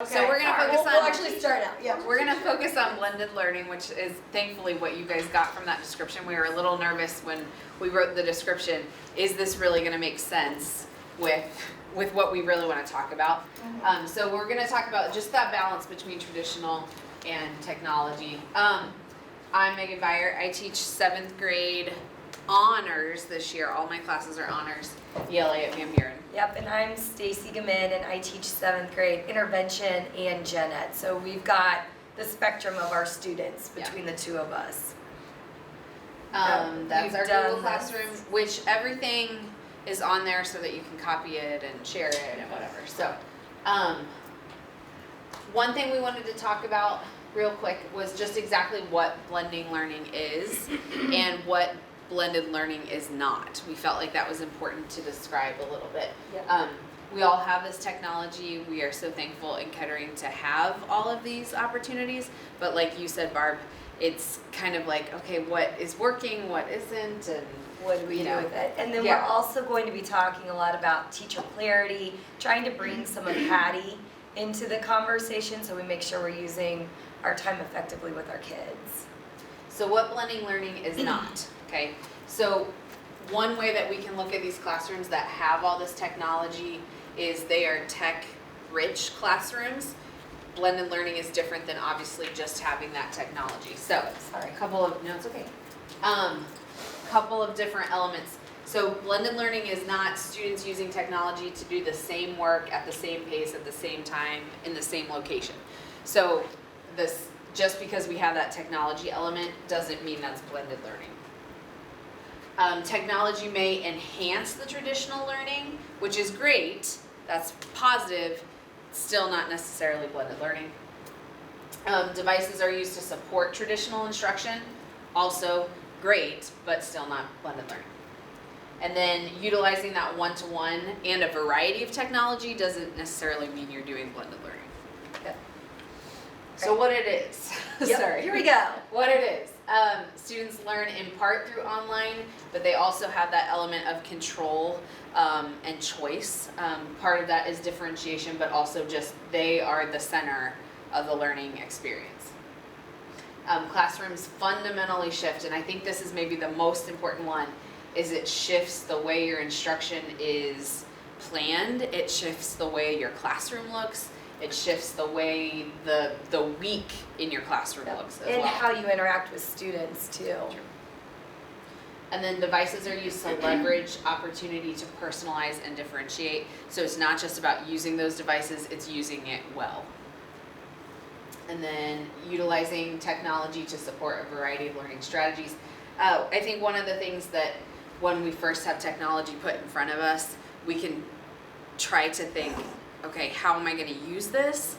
Okay. So we're going to focus on. We'll actually start out. Yeah. We're going to focus on blended learning, which is thankfully what you guys got from that description. We were a little nervous when we wrote the description. Is this really going to make sense with what we really want to talk about? Mm-hmm. So we're going to talk about just that balance between traditional and technology. I'm Megan Beyer. I teach 7th grade honors this year. All my classes are honors, ELA at Van Buren. Yep, and I'm Stacy Gamin, and I teach 7th grade intervention and gen ed. So we've got the spectrum of our students between the two of us. That's our done Google Classroom, which everything is on there so that you can copy it and share it and whatever. So, one thing we wanted to talk about real quick was just exactly what blending learning is and what blended learning is not. We felt like that was important to describe a little bit. Yep. We all have this technology. We are so thankful in Kettering to have all of these opportunities. But like you said, Barb, it's kind of like, okay, what is working, what isn't, and What do we do with it? And then Yeah. we're also going to be talking a lot about teacher clarity, trying to bring some of Hattie into the conversation so we make sure we're using our time effectively with our kids. So what blending learning is not, okay? So one way that we can look at these classrooms that have all this technology is they are tech-rich classrooms. Blended learning is different than obviously just having that technology. So, Sorry. it's okay. Couple of different elements. So blended learning is not students using technology to do the same work at the same pace at the same time in the same location. So this, just because we have that technology element doesn't mean that's blended learning. Technology may enhance the traditional learning, which is great. That's positive, still not necessarily blended learning. Devices are used to support traditional instruction, also great, but still not blended learning. And then utilizing that one-to-one and a variety of technology doesn't necessarily mean you're doing blended learning. Yep. So what it is, Yep. sorry. Here we go. What it is, students learn in part through online, but they also have that element of control and choice. Part of that is differentiation, but also just they are the center of the learning experience. Classrooms fundamentally shift, and I think this is maybe the most important one, is it shifts the way your instruction is planned, it shifts the way your classroom looks, it shifts the way the week in your classroom looks as And well. how you interact with students too. True. And then devices are used to leverage opportunity to personalize and differentiate. So it's not just about using those devices, it's using it well. And then utilizing technology to support a variety of learning strategies. I think one of the things that when we first have technology put in front of us, we can try to think, okay, how am I going to use this?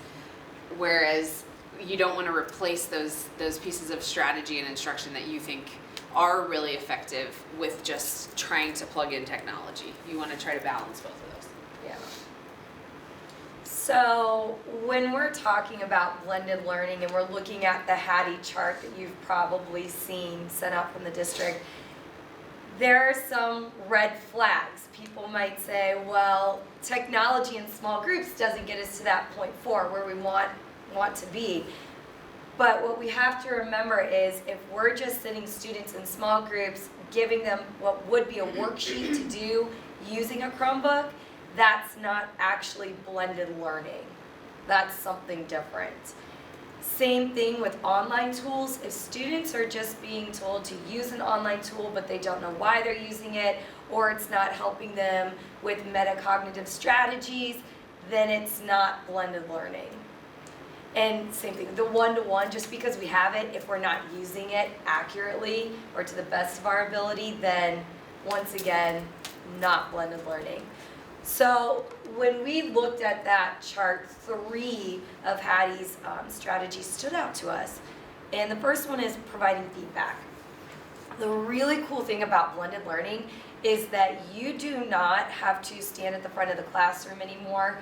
Whereas you don't want to replace those pieces of strategy and instruction that you think are really effective with just trying to plug in technology. You want to try to balance both of those. Yeah. So when we're talking about blended learning and we're looking at the Hattie chart that you've probably seen sent out from the district, there are some red flags. People might say, well, technology in small groups doesn't get us to that point 4 where we want to be. But what we have to remember is if we're just sending students in small groups, giving them what would be a worksheet to do using a Chromebook, that's not actually blended learning. That's something different. Same thing with online tools. If students are just being told to use an online tool but they don't know why they're using it, or it's not helping them with metacognitive strategies, then it's not blended learning. And same thing, the one-to-one, just because we have it, if we're not using it accurately or to the best of our ability, then once again, not blended learning. So when we looked at that chart, 3 of Hattie's strategies stood out to us. And the first one is providing feedback. The really cool thing about blended learning is that you do not have to stand at the front of the classroom anymore.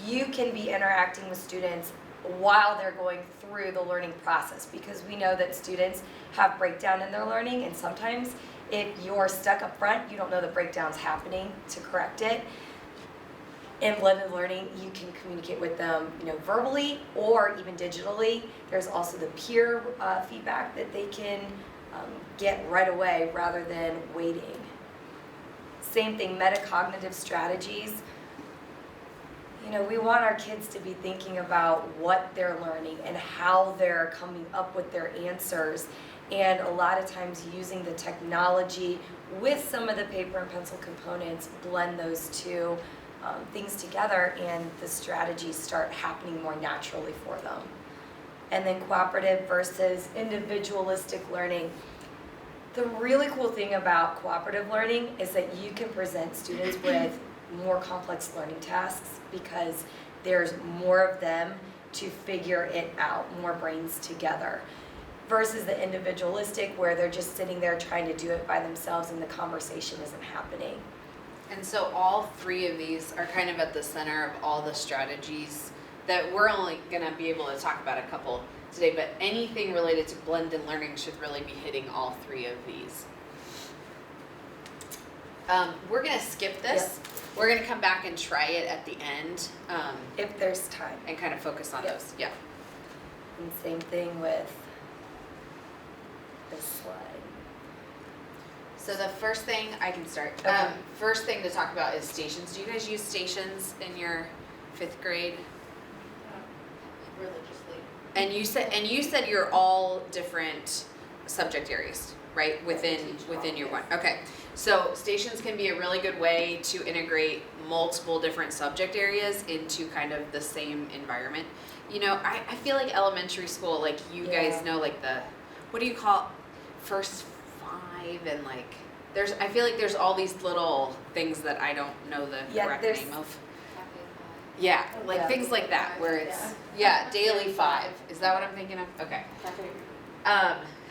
You can be interacting with students while they're going through the learning process, because we know that students have breakdown in their learning, and sometimes if you're stuck up front, you don't know the breakdown's happening to correct it. In blended learning, you can communicate with them, verbally or even digitally. There's also the peer feedback that they can get right away rather than waiting. Same thing, metacognitive strategies. We want our kids to be thinking about what they're learning and how they're coming up with their answers. And a lot of times using the technology with some of the paper and pencil components, blend those two things together, and the strategies start happening more naturally for them. And then cooperative versus individualistic learning. The really cool thing about cooperative learning is that you can present students with more complex learning tasks because there's more of them to figure it out, more brains together. Versus the individualistic where they're just sitting there trying to do it by themselves and the conversation isn't happening. And so all three of these are kind of at the center of all the strategies that we're only going to be able to talk about a couple today, but anything related to blended learning should really be hitting all three of these. We're going to skip this. Yep. We're going to come back and try it at the end. If there's time. And kind of focus on those. Yeah. And same thing with this slide. So the first thing, I can start. Okay. First thing to talk about is stations. Do you guys use stations in your 5th grade? Religiously. And you said you're all different subject areas, right? Within your one. Okay. So stations can be a really good way to integrate multiple different subject areas into kind of the same environment. I feel like elementary school, like you guys know, like what do you call first 5 and like I feel like there's all these little things that I don't know the correct name of. Yeah, like things like that where it's daily 5. Is that what I'm thinking of? Okay.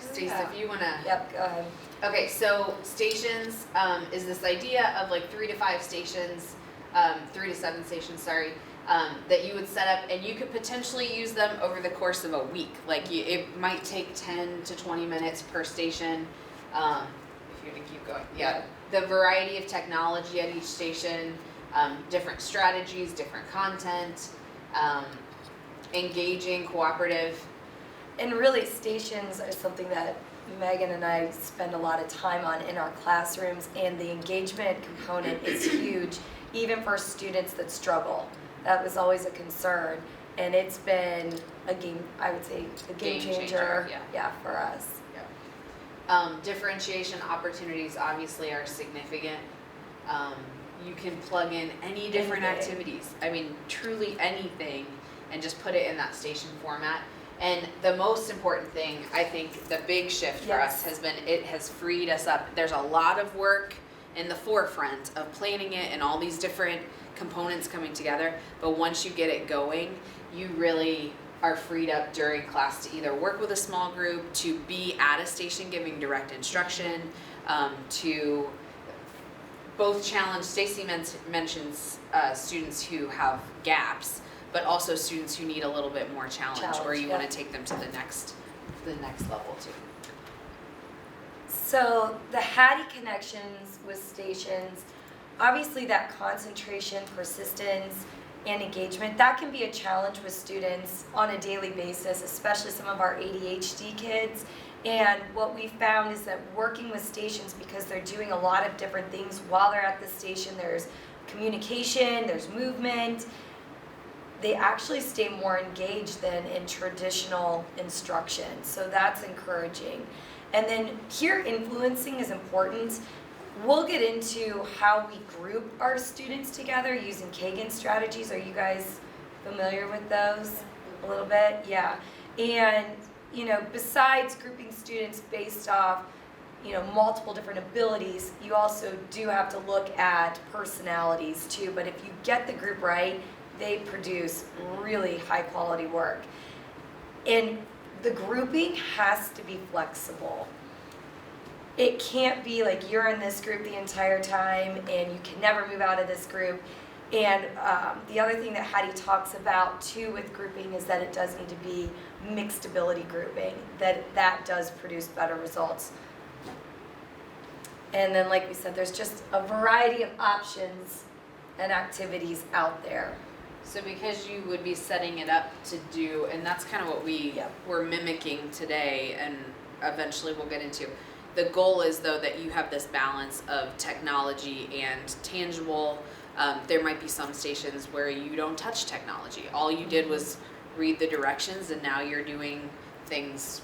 Stacey, if you wanna. Yep, go ahead. Okay, so stations is this idea of like 3 to 5 stations, 3 to 7 stations, sorry, that you would set up, and you could potentially use them over the course of a week. Like it might take 10 to 20 minutes per station. If you're gonna keep going, the variety of technology at each station, different strategies, different content, engaging, cooperative. And really, stations are something that Megan and I spend a lot of time on in our classrooms, and the engagement component is huge, even for students that struggle. That was always a concern, and it's been a game changer. For us. Differentiation opportunities obviously are significant. You can plug in any different activities. I mean, truly anything, and just put it in that station format. And the most important thing, I think, the big shift for us has been it has freed us up. There's a lot of work in the forefront of planning it and all these different components coming together. But once you get it going, you really are freed up during class to either work with a small group, to be at a station giving direct instruction, to both challenge. Stacey mentions students who have gaps, but also students who need a little bit more challenge or you want to take them to the next level too. So the Hattie connections with stations, obviously that concentration, persistence, and engagement, that can be a challenge with students on a daily basis, especially some of our ADHD kids. And what we found is that working with stations, because they're doing a lot of different things while they're at the station, there's communication, there's movement, they actually stay more engaged than in traditional instruction. So that's encouraging. And then peer influencing is important. We'll get into how we group our students together using Kagan strategies. Are you guys familiar with those a little bit? Yeah. And, besides grouping students based off, multiple different abilities, you also do have to look at personalities too. But if you get the group right, they produce really high quality work. And the grouping has to be flexible. It can't be like you're in this group the entire time and you can never move out of this group. And the other thing that Hattie talks about too with grouping is that it does need to be mixed ability grouping, that does produce better results. And then like we said, there's just a variety of options and activities out there. So because you would be setting it up to do, and that's kind of what we're mimicking today, and eventually we'll get into. The goal is, though, that you have this balance of technology and tangible. There might be some stations where you don't touch technology. All you did was read the directions, and now you're doing things,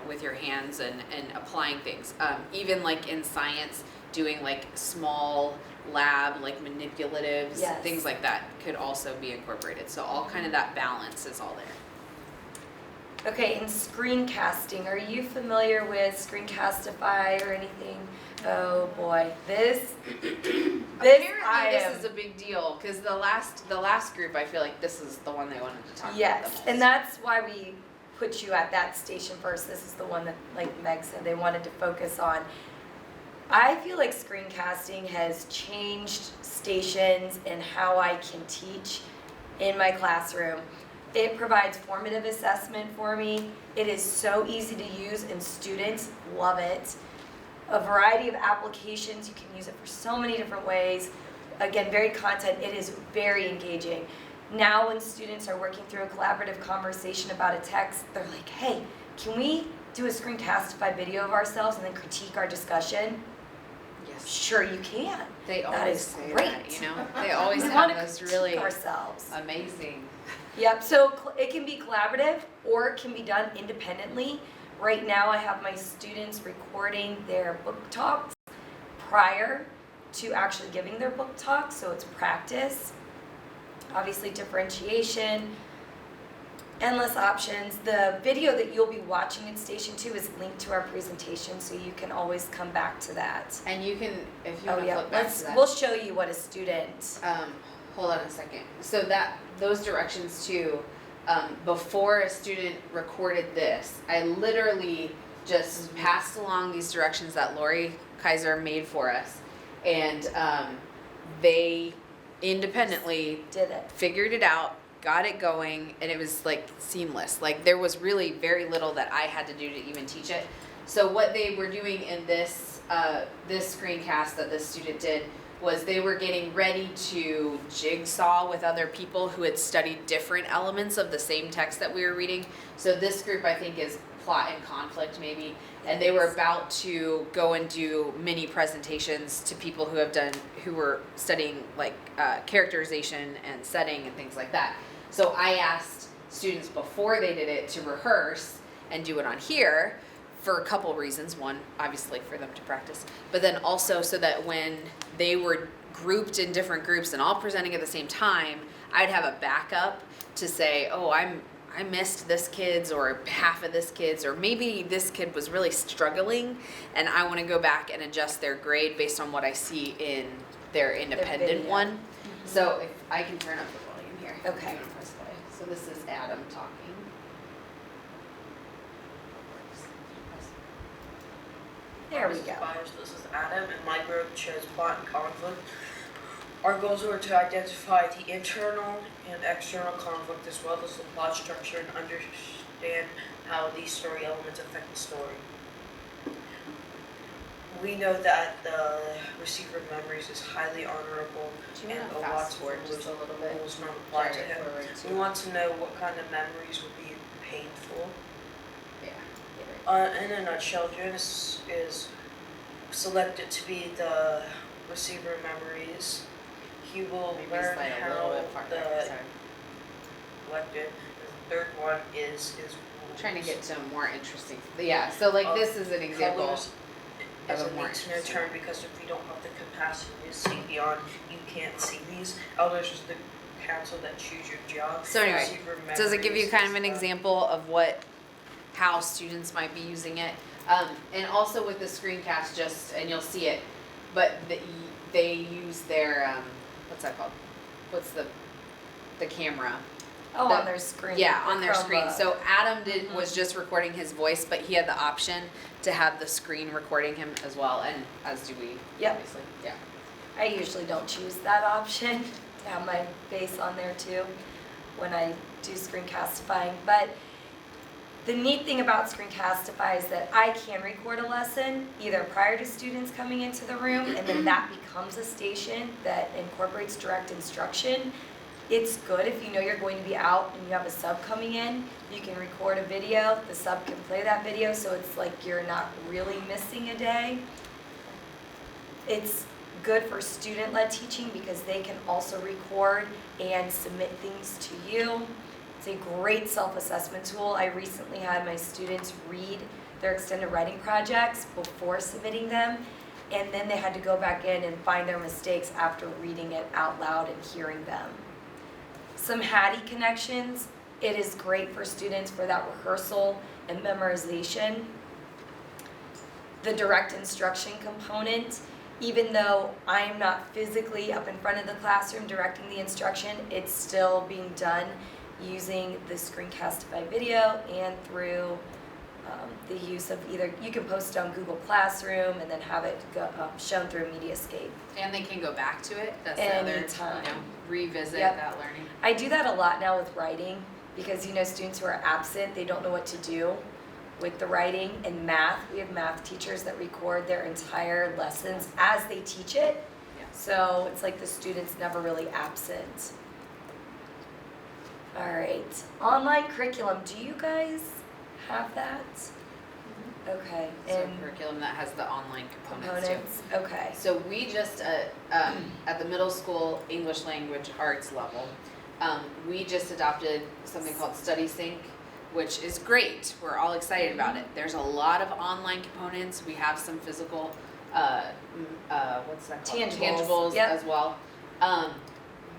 with your hands and applying things. Even like in science, doing like small lab, like manipulatives, Yes. things like that could also be incorporated. So all kind of that balance is all there. Okay, and screencasting. Are you familiar with Screencastify or anything? Oh boy, this Apparently item. this is a big deal because the last group, I feel like this is the one they wanted to talk about the Yes, most. and that's why we put you at that station first. This is the one that, like Meg said, they wanted to focus on. I feel like screencasting has changed stations and how I can teach in my classroom. It provides formative assessment for me. It is so easy to use and students love it. A variety of applications, you can use it for so many different ways. Again, very content, it is very engaging. Now when students are working through a collaborative conversation about a text, they're like, hey, can we do a screencastify video of ourselves and then critique our discussion? Yes. Sure you can. They That always is say great. that, They always We have wanna those critique really ourselves. amazing. Yep, so it can be collaborative or it can be done independently. Right now I have my students recording their book talks prior to actually giving their book talk, so it's practice. Obviously differentiation, endless options. The video that you'll be watching at Station 2 is linked to our presentation, so you can always come back to that. And you can, if you Oh want to yeah, flip back to that. we'll show you what a student. Hold on a second. So those directions too, before a student recorded this, I literally just passed along these directions that Lori Kaiser made for us, and they independently Did it. figured it out, got it going, and it was like seamless. Like there was really very little that I had to do to even teach it. So what they were doing in this this screencast that this student did was they were getting ready to jigsaw with other people who had studied different elements of the same text that we were reading. So this group I think is plot and conflict maybe, and they were about to go and do mini presentations to people who were studying like characterization and setting and things like that. So I asked students before they did it to rehearse and do it on here for a couple reasons. One, obviously for them to practice, but then also so that when they were grouped in different groups and all presenting at the same time, I'd have a backup to say, oh, I missed this kid's or half of this kid's, or maybe this kid was really struggling and I want to go back and adjust their grade based on what I see in their independent video. one. Mm-hmm. So if I can turn up the volume here. Okay. I'm gonna press play. So this is Adam talking. There we go. This is Adam, and my group chose plot and conflict. Our goals were to identify the internal and external conflict as well as the plot structure and understand how these story elements affect the story. We know that the receiver of memories is highly honorable Do you and want to a lot fast forward just a little bit? rules not apply to Drag it him. forward We to- want to know what kind of memories would be painful. Yeah. In a nutshell, Jonas is selected to be the receiver of memories. He will Maybe learn slide a how little bit farther. the Sorry. collected. The third one is rules. Trying to get to a more interesting. Yeah. So like this is an example. Colors is of a a more need to know interesting term one. because if you don't have the capacity to see beyond, you can't see these. Elders is the council that choose your job. So anyway, Receiver of does it give you memories kind of is an the- example of how students might be using it? And also with the screencast, and you'll see it, but they use their what's that called? What's the camera? Oh, The- on their screen. Yeah, the on their screen. Chromebook. So Adam was just recording his voice, but he had the option to have the screen recording him as well, and as do we. Yep. Obviously. Yeah. I usually don't choose that option to have my face on there too when I do screencastifying, but The neat thing about Screencastify is that I can record a lesson either prior to students coming into the room, and then that becomes a station that incorporates direct instruction. It's good if you know you're going to be out and you have a sub coming in. You can record a video, the sub can play that video, so it's like you're not really missing a day. It's good for student-led teaching because they can also record and submit things to you. It's a great self-assessment tool. I recently had my students read their extended writing projects before submitting them, and then they had to go back in and find their mistakes after reading it out loud and hearing them. Some Hattie connections. It is great for students for that rehearsal and memorization. The direct instruction component, even though I am not physically up in front of the classroom directing the instruction, it's still being done using the Screencastify video and through the use of either, you can post it on Google Classroom and then have it go, shown through Mediascape. And they can go back to it, that's the other, Anytime. revisit Yep. that learning. I do that a lot now with writing because students who are absent, they don't know what to do with the writing. And math, we have math teachers that record their entire lessons as they teach it. Yeah. So it's like the student's never really absent. All right, online curriculum, do you guys have that? Okay, So and curriculum that has the online components too. components, okay. So we just, at the middle school English language arts level, we just adopted something called Study Sync, which is great. We're all excited about it. There's a lot of online components. We have some physical, what's that called? Tangibles, yep. As well.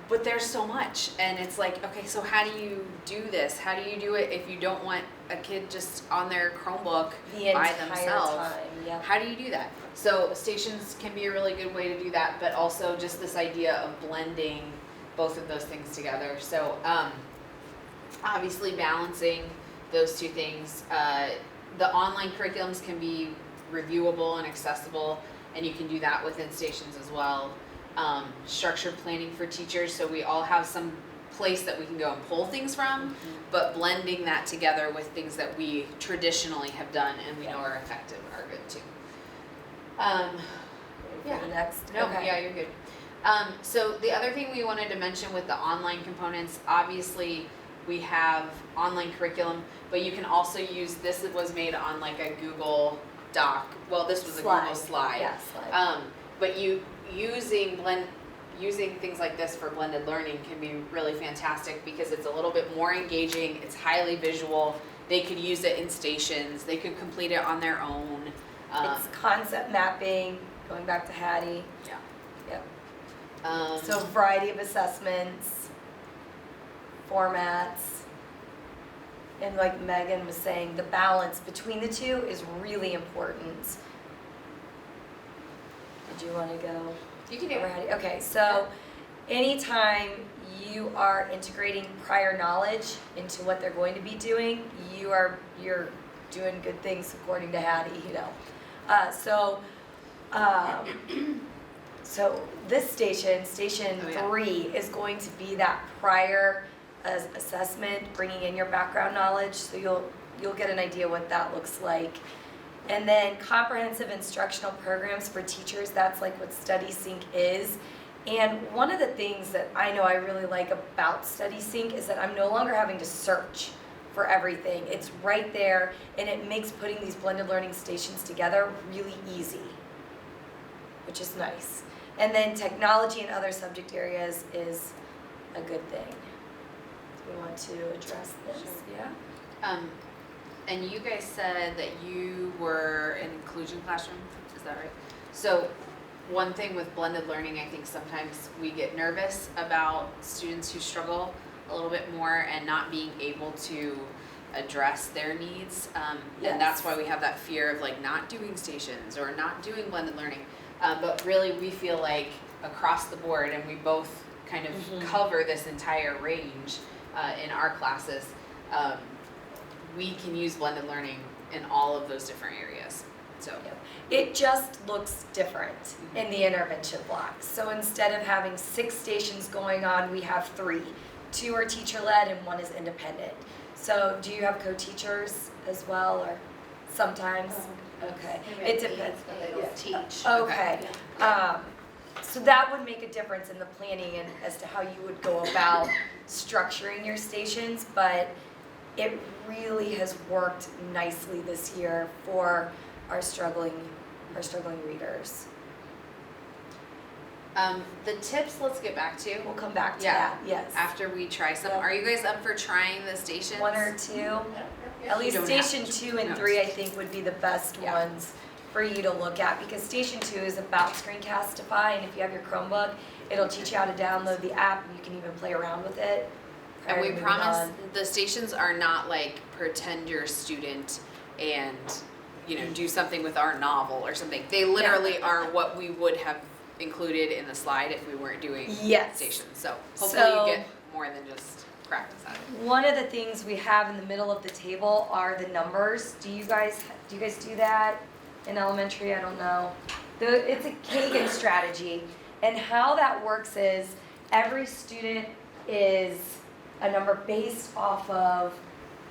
But there's so much, and it's like, okay, so how do you do this? How do you do it if you don't want a kid just on their Chromebook The by entire themselves? time, yep. How do you do that? So stations can be a really good way to do that, but also just this idea of blending both of those things together. So obviously balancing those two things. The online curriculums can be reviewable and accessible, and you can do that within stations as well. Structured planning for teachers, so we all have some place that we can go and pull things from, but blending that together with things that we traditionally have done and we know are effective are good too. For the next, No, okay. yeah, you're good. So the other thing we wanted to mention with the online components, obviously we have online curriculum, but you can also use, this was made on like a Google Doc, well this was a Google slide. Yeah, slide. But using things like this for blended learning can be really fantastic because it's a little bit more engaging, it's highly visual, they could use it in stations, they could complete it on their own. It's concept mapping, going back to Hattie. Yeah. Yep. So a variety of assessments, formats, and like Megan was saying, the balance between the two is really important. Did you want to go? You can do over it. Hattie? Okay, so anytime you are integrating prior knowledge into what they're going to be doing, you're doing good things according to Hattie, So this station Oh, yeah. 3, is going to be that prior assessment, bringing in your background knowledge, so you'll get an idea what that looks like. And then comprehensive instructional programs for teachers, that's like what Study Sync is. And one of the things that I know I really like about Study Sync is that I'm no longer having to search for everything. It's right there, and it makes putting these blended learning stations together really easy, which is nice. And then technology in other subject areas is a good thing. Do we want to address this? Sure. Yeah? And you guys said that you were an inclusion classroom, is that right? So one thing with blended learning, I think sometimes we get nervous about students who struggle a little bit more and not being able to address their needs. Yes. And that's why we have that fear of like not doing stations or not doing blended learning. But really we feel like across the board, and we both kind of cover this entire range in our classes, we can use blended learning in all of those different areas. So Yep. It just looks different in the intervention blocks. So instead of having 6 stations going on, we have 3. 2 are teacher-led and 1 is independent. So do you have co-teachers as well, or sometimes? Okay, it depends. But they don't teach. Okay, so that would make a difference in the planning and as to how you would go about structuring your stations, but it really has worked nicely this year for our struggling readers. The tips, let's get back to. We'll come back to Yeah. that, yes. After we try some. Yep. Are you guys up for trying the stations? One or two, at least don't have station to. 2 and No. 3 I think would be the best Yeah. ones for you to look at, because station 2 is about screencastify, and if you have your Chromebook, it'll teach you how to download the app, and you can even play around with it. And prior we to moving promise on. the stations are not like pretend you're a student and, do something with our novel or something. They literally are what we would have included in the slide if we weren't doing Yes. stations. So hopefully So- you get more than just practice at it. One of the things we have in the middle of the table are the numbers. Do you guys do that in elementary? I don't know. It's a Kagan strategy, and how that works is every student is a number based off of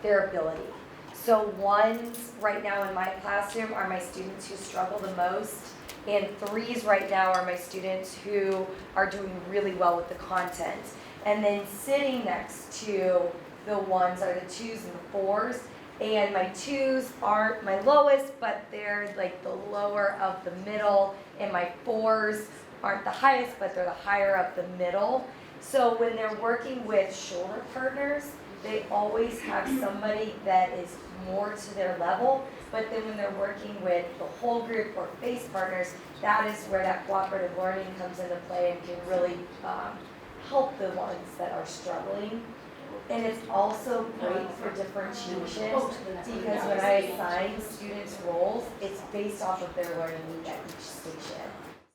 their ability. So ones right now in my classroom are my students who struggle the most, and threes right now are my students who are doing really well with the content. And then sitting next to the ones are the 2s and the 4s, and my 2s aren't my lowest, but they're like the lower of the middle, and my 4s aren't the highest, but they're the higher of the middle. So when they're working with shoulder partners, they always have somebody that is more to their level, but then when they're working with the whole group or face partners, that is where that cooperative learning comes into play and can really help the ones that are struggling. And it's also great for differentiation, because when I assign students roles, it's based off of their learning need at each station.